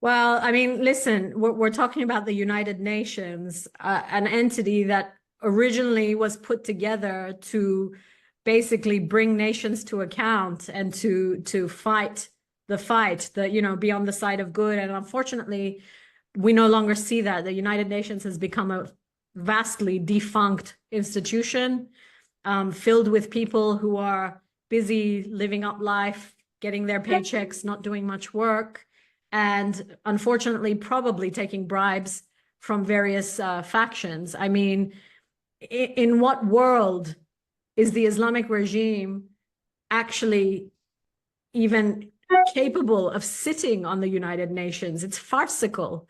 Well, I mean, listen, we're talking about the United Nations, an entity that originally was put together to basically bring nations to account and to fight the fight, be on the side of good. And unfortunately, we no longer see that. The United Nations has become a vastly defunct institution, filled with people who are busy living up life, getting their paychecks, not doing much work, and unfortunately, probably taking bribes from various factions. I mean, in what world is the Islamic regime actually even capable of sitting on the United Nations? It's farcical.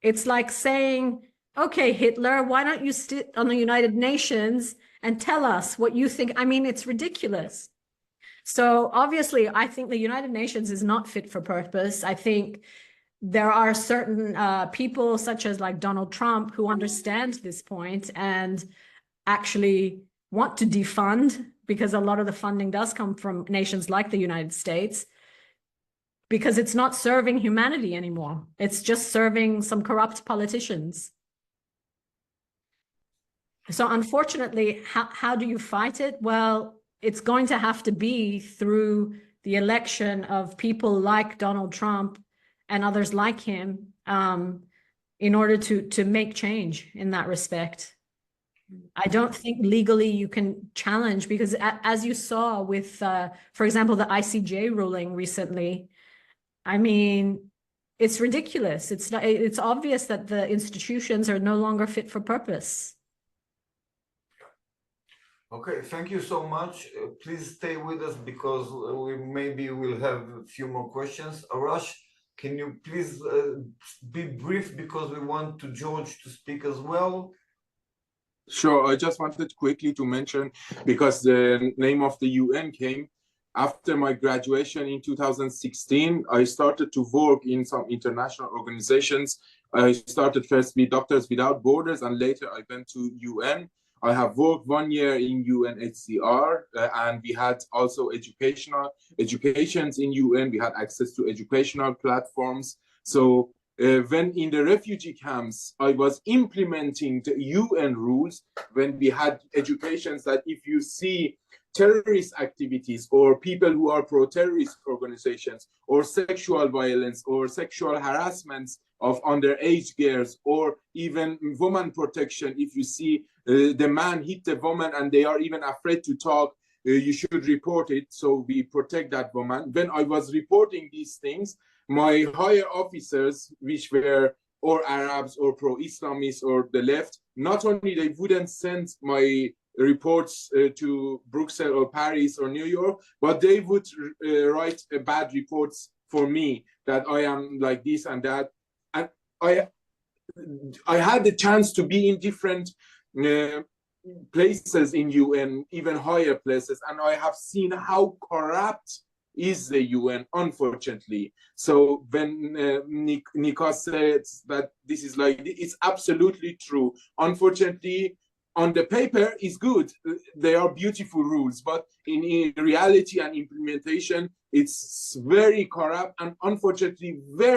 It's like saying, okay, Hitler, why don't you sit on the United Nations and tell us what you think? I mean, it's ridiculous. So obviously, I think the United Nations is not fit for purpose. I think there are certain people, such as like Donald Trump, who understand this point and actually want to defund, because a lot of the funding does come from nations like the United States, because it's not serving humanity anymore. It's just serving some corrupt politicians. So unfortunately, how do you fight it? Well, it's going to have to be through the election of people like Donald Trump and others like him, in order to make change in that respect. I don't think legally you can challenge, because as you saw with, for example, the ICJ ruling recently, I mean, it's ridiculous. It's obvious that the institutions are no longer fit for purpose. Okay, thank you so much. Please stay with us, because we maybe will have a few more questions. Arash, can you please be brief, because we want to George to speak as well? Sure, I just wanted quickly to mention, because the name of the UN came after my graduation in 2016. I started to work in some international organizations. I started first with Doctors Without Borders, and later I went to UN. I have worked 1 year in UNHCR, and we had also educations in UN. We had access to educational platforms. So when in the refugee camps, I was implementing the UN rules, when we had educations that if you see terrorist activities or people who are pro-terrorist organizations, or sexual violence or sexual harassments of underage girls, or even woman protection, if you see the man hit the woman and they are even afraid to talk, you should report it. So we protect that woman. When I was reporting these things, my higher officers, which were or Arabs or pro-Islamists or the left, not only they wouldn't send my reports to Brussels or Paris or New York, but they would write bad reports for me, that I am like this and that. And I had the chance to be in different places in UN, even higher places, and I have seen how corrupt is the UN, unfortunately. So when Nika said that this is like, it's absolutely true. Unfortunately, on the paper is good. They are beautiful rules, but in reality and implementation, it's very corrupt, and unfortunately very